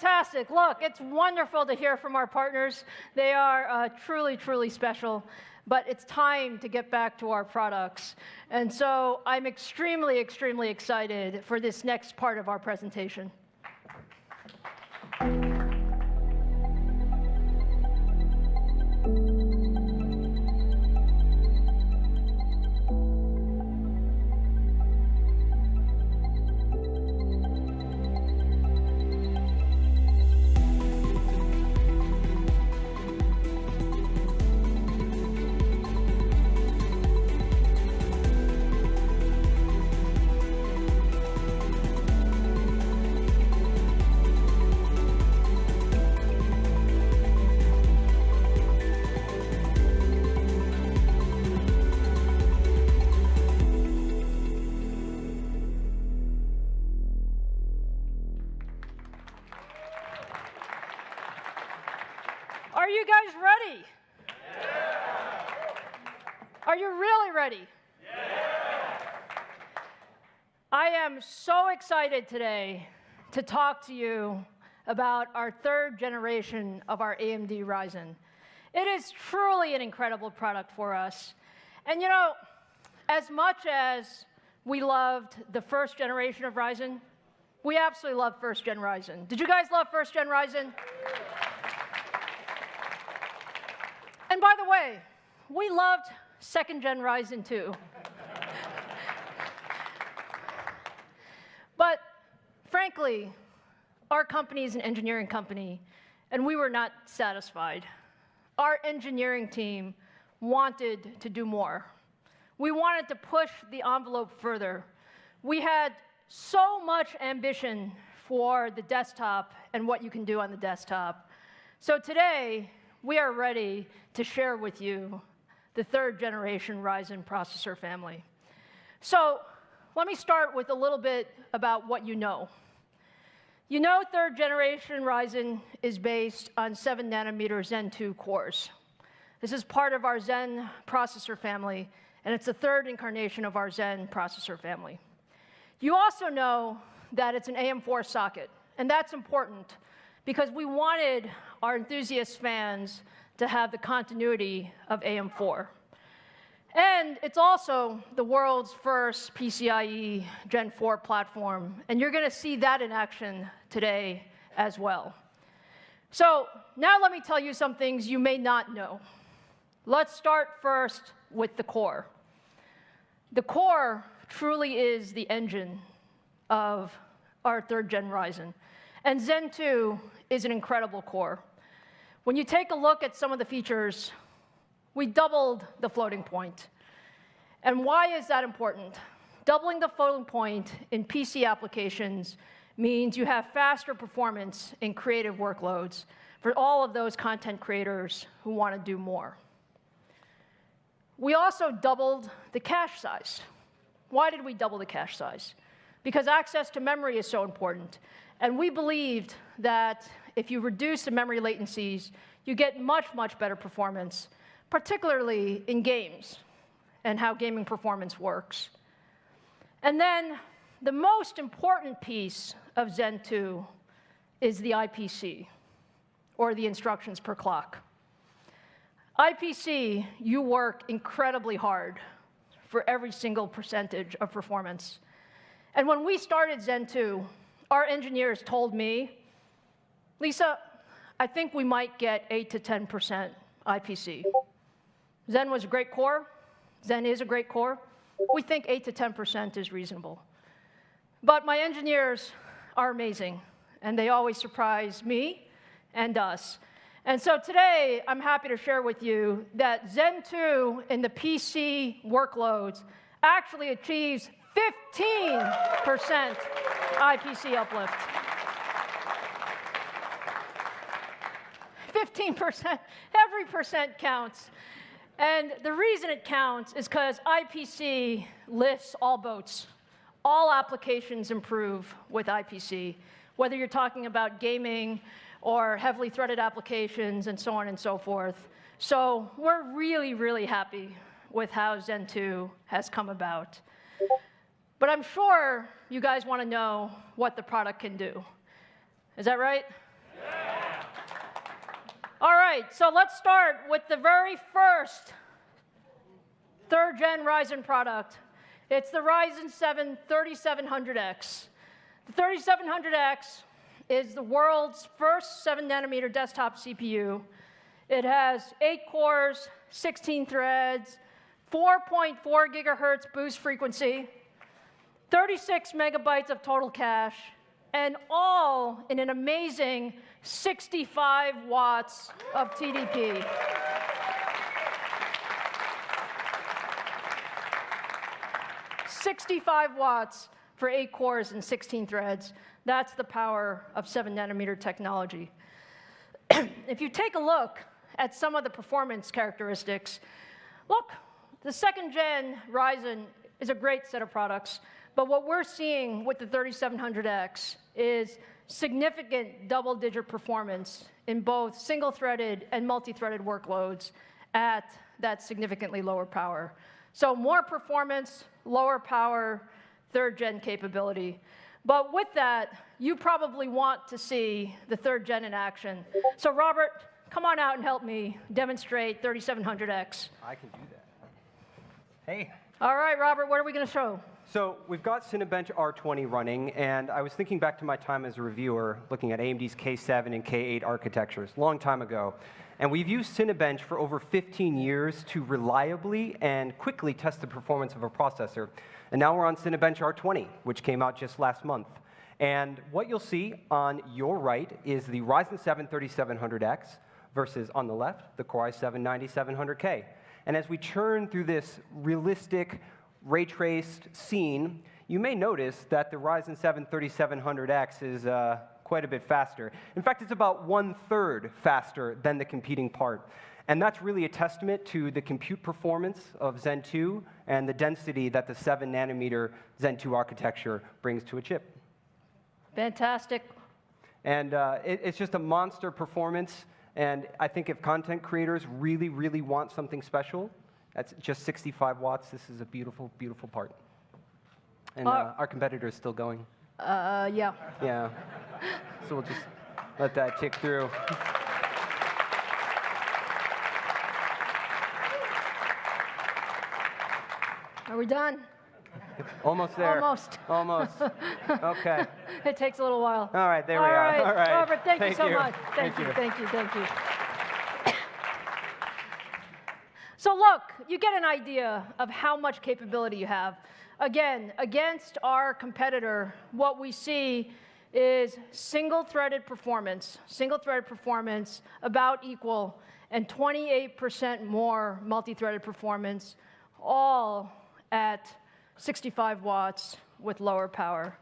Fantastic. Look, it's wonderful to hear from our partners. They are truly, truly special. But it's time to get back to our products. And so I'm extremely, extremely excited for this next part of our presentation. Are you guys ready? Yeah. Are you really ready? Yeah. I am so excited today to talk to you about our third generation of our AMD Ryzen. It is truly an incredible product for us. And you know, as much as we loved the first generation of Ryzen, we absolutely love first gen Ryzen. Did you guys love first gen Ryzen? And by the way, we loved second-gen Ryzen too. But frankly, our company is an engineering company, and we were not satisfied. Our engineering team wanted to do more. We wanted to push the envelope further. We had so much ambition for the desktop and what you can do on the desktop. So today, we are ready to share with you the third generation Ryzen processor family. So let me start with a little bit about what you know. You know third generation Ryzen is based on 7 nanometer Zen 2 cores. This is part of our Zen processor family, and it's the third incarnation of our Zen processor family. You also know that it's an AM4 socket, and that's important because we wanted our enthusiast fans to have the continuity of AM4. And it's also the world's first PCIe Gen 4 platform, and you're going to see that in action today as well. So now let me tell you some things you may not know. Let's start first with the core. The core truly is the engine of our third gen Ryzen, and Zen 2 is an incredible core. When you take a look at some of the features, we doubled the floating point. And why is that important? Doubling the floating point in PC applications means you have faster performance in creative workloads for all of those content creators who want to do more. We also doubled the cache size. Why did we double the cache size? Because access to memory is so important. And we believed that if you reduce the memory latencies, you get much, much better performance, particularly in games and how gaming performance works. And then the most important piece of Zen 2 is the IPC, or the instructions per clock. IPC, you work incredibly hard for every single percentage of performance. And when we started Zen 2, our engineers told me, Lisa, I think we might get 8 to 10% IPC. Zen was a great core. Zen is a great core. We think 8 to 10% is reasonable. But my engineers are amazing, and they always surprise me and us. And so today, I'm happy to share with you that Zen 2 in the PC workloads actually achieves 15% IPC uplift. 15%, every percent counts. And the reason it counts is because IPC lifts all boats. All applications improve with IPC, whether you're talking about gaming or heavily threaded applications and so on and so forth. So we're really, really happy with how Zen 2 has come about. But I'm sure you guys want to know what the product can do. Is that right? All right, so let's start with the very first third-gen Ryzen product. It's the Ryzen 7 3700X. The 3700X is the world's first 7-nanometer desktop CPU. It has 8 cores, 16 threads, 4.4 gigahertz boost frequency, 36 megabytes of total cache, and all in an amazing 65 watts of TDP. "65 watts for 8 cores and 16 threads. That's the power of 7-nanometer technology. If you take a look at some of the performance characteristics, look, the second-gen Ryzen is a great set of products, but what we're seeing with the 3700X is significant double-digit performance in both single-threaded and multi-threaded workloads at that significantly lower power. So more performance, lower power, third-gen capability. But with that, you probably want to see the third-gen in action. So Robert, come on out and help me demonstrate 3700X. I can do that. Hey. All right, Robert, what are we going to show? So we've got Cinebench R20 running, and I was thinking back to my time as a reviewer looking at AMD's K7 and K8 architectures, a long time ago. And we've used Cinebench for over 15 years to reliably and quickly test the performance of a processor. And now we're on Cinebench R20, which came out just last month. And what you'll see on your right is the Ryzen 7 3700X versus, on the left, the Core i7 9700K. And as we churn through this realistic, ray-traced scene, you may notice that the Ryzen 7 3700X is quite a bit faster. In fact, it's about 1/3 faster than the competing part. And that's really a testament to the compute performance of Zen 2 and the density that the 7-nanometer Zen 2 architecture brings to a chip. Fantastic. And it's just a monster performance. And I think if content creators really, really want something special, that's just 65 watts. This is a beautiful, beautiful part. And our competitor is still going. Yeah. Yeah. So we'll just let that tick through. Are we done? Almost there. Almost. Almost. Okay. It takes a little while. All right, there we are. All right. Robert, thank you so much. Thank you. Thank you. So look, you get an idea of how much capability you have. Again, against our competitor, what we see is single-threaded performance about equal, and 28% more multi-threaded performance, all at 65 watts with lower power.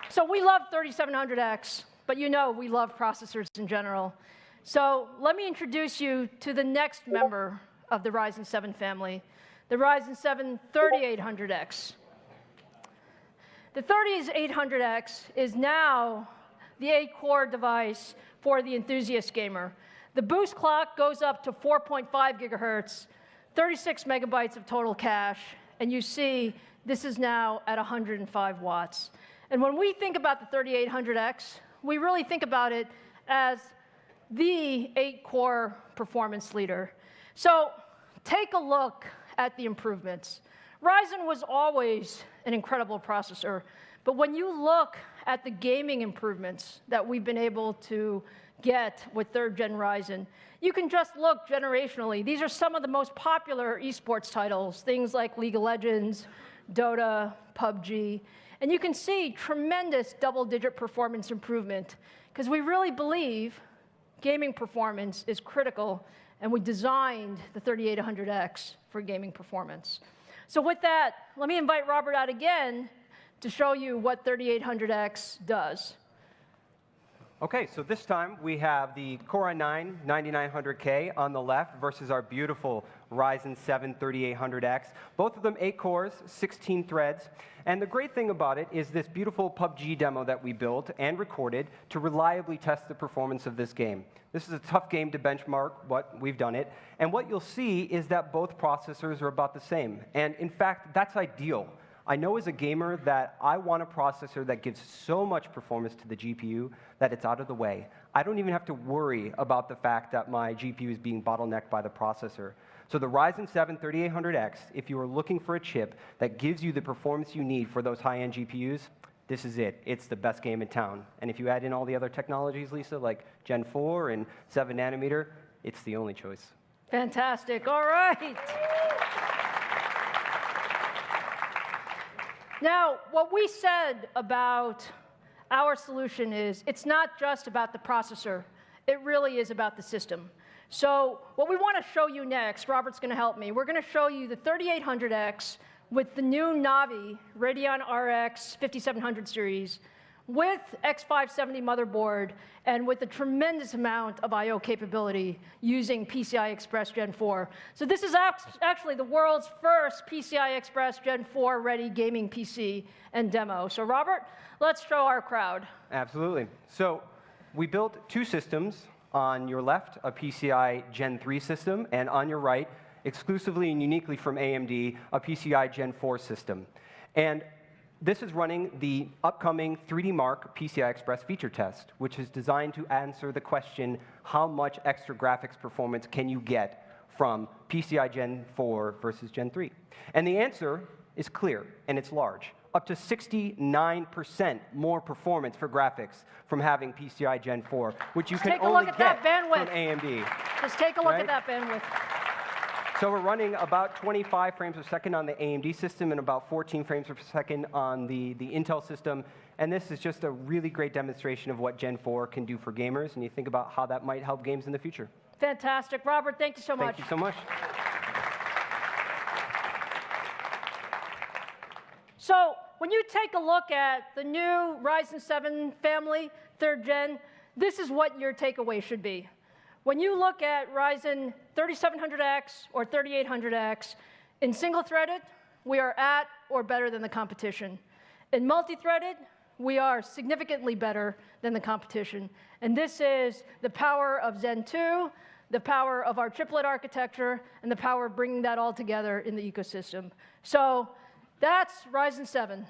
So we love 3700X, but you know we love processors in general. So let me introduce you to the next member of the Ryzen 7 family, the Ryzen 7 3800X. The 3800X is now the 8-core device for the enthusiast gamer. The boost clock goes up to 4.5 gigahertz, 36 megabytes of total cache, and you see this is now at 105 watts. And when we think about the 3800X, we really think about it as the 8-core performance leader. So take a look at the improvements. Ryzen was always an incredible processor, but when you look at the gaming improvements that we've been able to get with third-gen Ryzen, you can just look generationally. These are some of the most popular esports titles, things like League of Legends, Dota, PUBG, and you can see tremendous double-digit performance improvement, because we really believe gaming performance is critical, and we designed the 3800X for gaming performance. So with that, let me invite Robert out again to show you what 3800X does. Okay, so this time we have the Core i9 9900K on the left versus our beautiful Ryzen 7 3800X. Both of them 8 cores, 16 threads. And the great thing about it is this beautiful PUBG demo that we built and recorded to reliably test the performance of this game. This is a tough game to benchmark, but we've done it. And what you'll see is that both processors are about the same. And in fact, that's ideal. I know as a gamer that I want a processor that gives so much performance to the GPU that it's out of the way. I don't even have to worry about the fact that my GPU is being bottlenecked by the processor. So the Ryzen 7 3800X, if you are looking for a chip that gives you the performance you need for those high-end GPUs, this is it. It's the best game in town. And if you add in all the other technologies, Lisa, like Gen 4 and 7 nanometer, it's the only choice. Fantastic. All right. Now, what we said about our solution is it's not just about the processor. It really is about the system. So what we want to show you next, Robert's going to help me, we're going to show you the 3800X with the new Navi Radeon RX 5700 series with X570 motherboard and with a tremendous amount of I/O capability using PCI Express Gen 4. So this is actually the world's first PCI Express Gen 4 ready gaming PC and demo. So Robert, let's show our crowd. Absolutely. So we built two systems. On your left, a PCI Gen 3 system, and on your right, exclusively and uniquely from AMD, a PCI Gen 4 system. And this is running the upcoming 3D Mark PCI Express feature test, which is designed to answer the question, how much extra graphics performance can you get from PCI Gen 4 versus Gen 3? And the answer is clear, and it's large. Up to 69% more performance for graphics from having PCI Gen 4, which you can only get from AMD. Just take a look at that bandwidth. So we're running about 25 frames per second on the AMD system and about 14 frames per second on the Intel system. And this is just a really great demonstration of what Gen 4 can do for gamers, and you think about how that might help games in the future. Fantastic. Robert, thank you so much. Thank you so much. So when you take a look at the new Ryzen 7 family, 3rd gen, this is what your takeaway should be. When you look at Ryzen 3700X or 3800X, in single-threaded, we are at or better than the competition. In multi-threaded, we are significantly better than the competition. And this is the power of Zen 2, the power of our chiplet architecture, and the power of bringing that all together in the ecosystem. So that's Ryzen 7.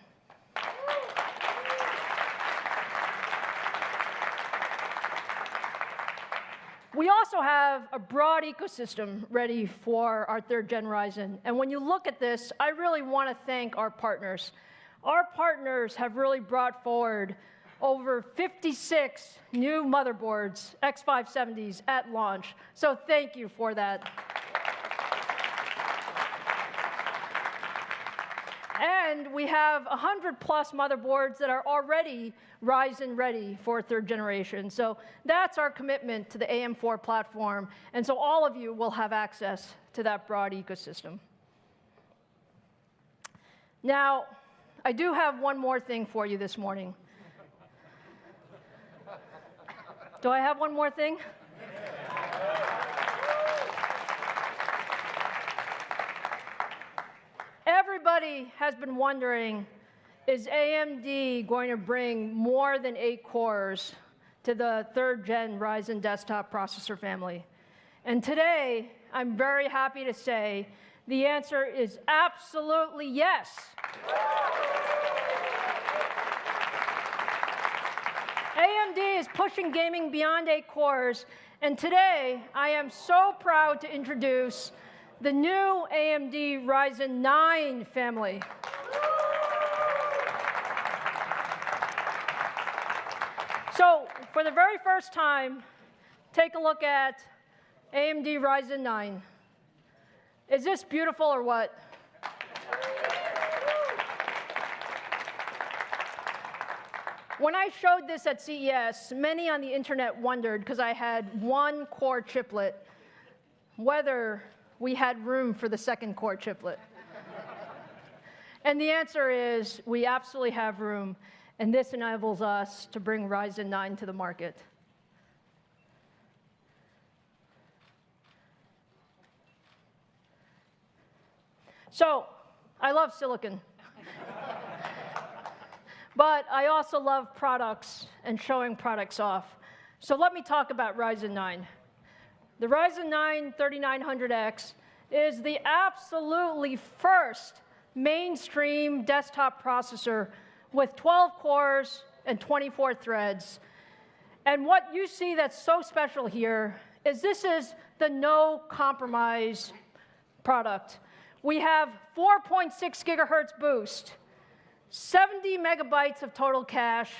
We also have a broad ecosystem ready for our 3rd gen Ryzen. And when you look at this, I really want to thank our partners. Our partners have really brought forward over 56 new motherboards, X570s, at launch. So thank you for that. And we have 100+ motherboards that are already Ryzen ready for 3rd generation. So that's our commitment to the AM4 platform. And so all of you will have access to that broad ecosystem. Now, I do have one more thing for you this morning. Do I have one more thing? Everybody has been wondering, is AMD going to bring more than 8 cores to the 3rd gen Ryzen desktop processor family? And today, I'm very happy to say the answer is absolutely yes. AMD is pushing gaming beyond 8 cores, and today I am so proud to introduce the new AMD Ryzen 9 family. So for the very first time, take a look at AMD Ryzen 9. Is this beautiful or what? When I showed this at CES, many on the internet wondered, because I had 1 core chiplet, whether we had room for the 2nd core chiplet. And the answer is we absolutely have room, and this enables us to bring Ryzen 9 to the market. So, I love silicon. But I also love products and showing products off. So let me talk about Ryzen 9. The Ryzen 9 3900X is the absolutely first mainstream desktop processor with 12 cores and 24 threads. And what you see that's so special here is this is the no compromise product. We have 4.6 gigahertz boost, 70 megabytes of total cache,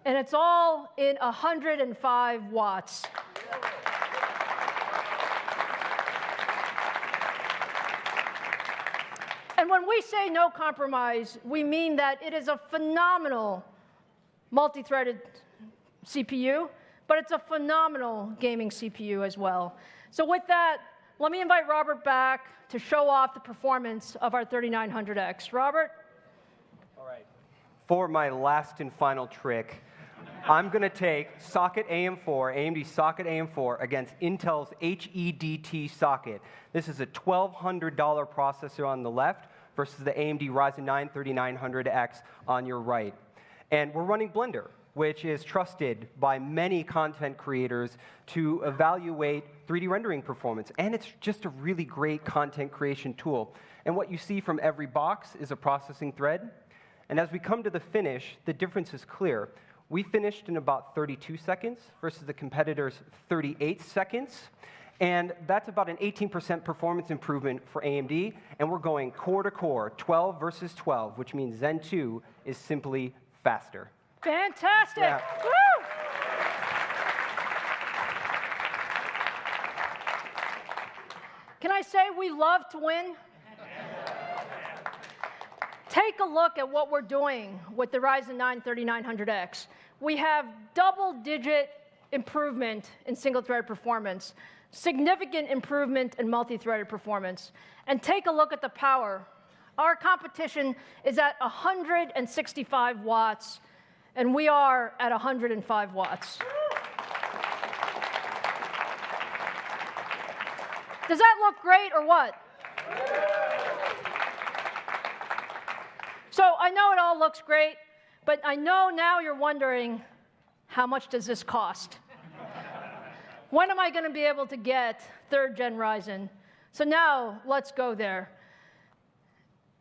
and it's all in 105 watts. And when we say no compromise, we mean that it is a phenomenal multi-threaded CPU, but it's a phenomenal gaming CPU as well. So with that, let me invite Robert back to show off the performance of our 3900X. Robert? All right. For my last and final trick, I'm going to take socket AM4, AMD socket AM4, against Intel's HEDT socket. This is a $1,200 processor on the left versus the AMD Ryzen 9 3900X on your right. And we're running Blender, which is trusted by many content creators to evaluate 3D rendering performance. And it's just a really great content creation tool. And what you see from every box is a processing thread. And as we come to the finish, the difference is clear. We finished in about 32 seconds versus the competitor's 38 seconds. And that's about an 18% performance improvement for AMD. And we're going core to core, 12 versus 12, which means Zen 2 is simply faster. Fantastic. Yeah. Woo! Can I say we love to win? Take a look at what we're doing with the Ryzen 9 3900X. We have double-digit improvement in single-thread performance, significant improvement in multi-threaded performance. And take a look at the power. Our competition is at 165 watts, and we are at 105 watts. Does that look great or what? So I know it all looks great, but I know now you're wondering, how much does this cost? When am I going to be able to get 3rd Gen Ryzen? So now let's go there.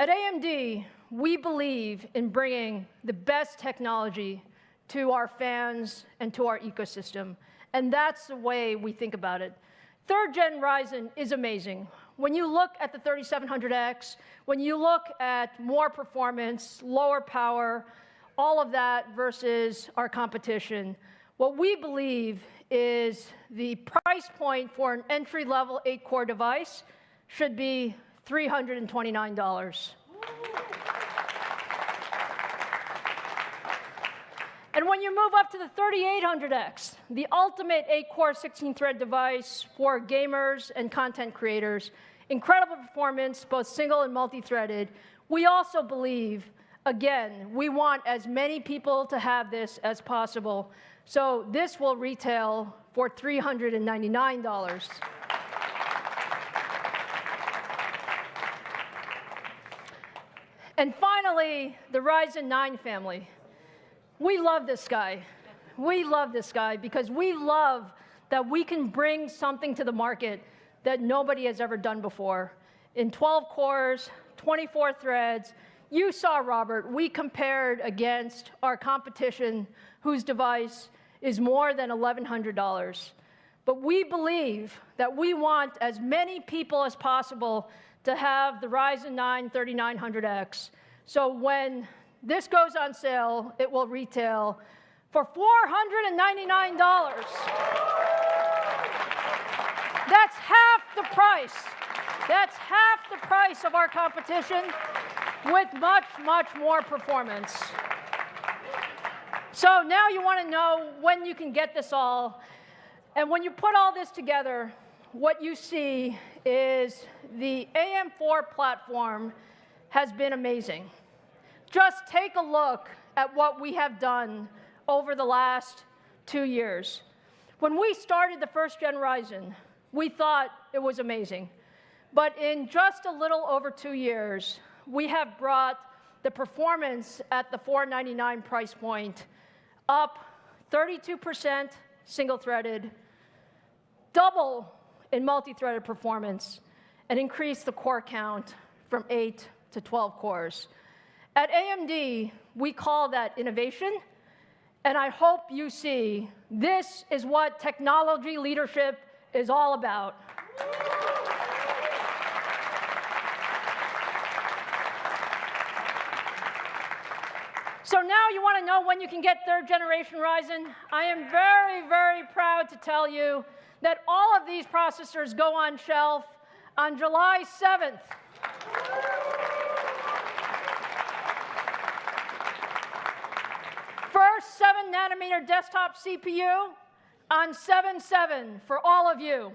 At AMD, we believe in bringing the best technology to our fans and to our ecosystem. And that's the way we think about it. 3rd Gen Ryzen is amazing. When you look at the 3700X, when you look at more performance, lower power, all of that versus our competition, what we believe is the price point for an entry-level 8-core device should be $329. And when you move up to the 3800X, the ultimate 8-core 16-thread device for gamers and content creators, incredible performance, both single and multi-threaded, we also believe, again, we want as many people to have this as possible. So this will retail for $399. And finally, the Ryzen 9 family. We love this guy. We love this guy because we love that we can bring something to the market that nobody has ever done before. In 12 cores, 24 threads, you saw, Robert, we compared against our competition whose device is more than $1,100. But we believe that we want as many people as possible to have the Ryzen 9 3900X. So when this goes on sale, it will retail for $499. That's half the price. That's half the price of our competition with much, much more performance. So now you want to know when you can get this all. And when you put all this together, what you see is the AM4 platform has been amazing. Just take a look at what we have done over the last 2 years. When we started the 1st Gen Ryzen, we thought it was amazing. But in just a little over 2 years, we have brought the performance at the $499 price point up 32% single-threaded, double in multi-threaded performance, and increased the core count from 8 to 12 cores. At AMD, we call that innovation, and I hope you see this is what technology leadership is all about. So now you want to know when you can get third generation Ryzen? I am very, very proud to tell you that all of these processors go on shelf on July 7th. First 7-nanometer desktop CPU on 7/7 for all of you.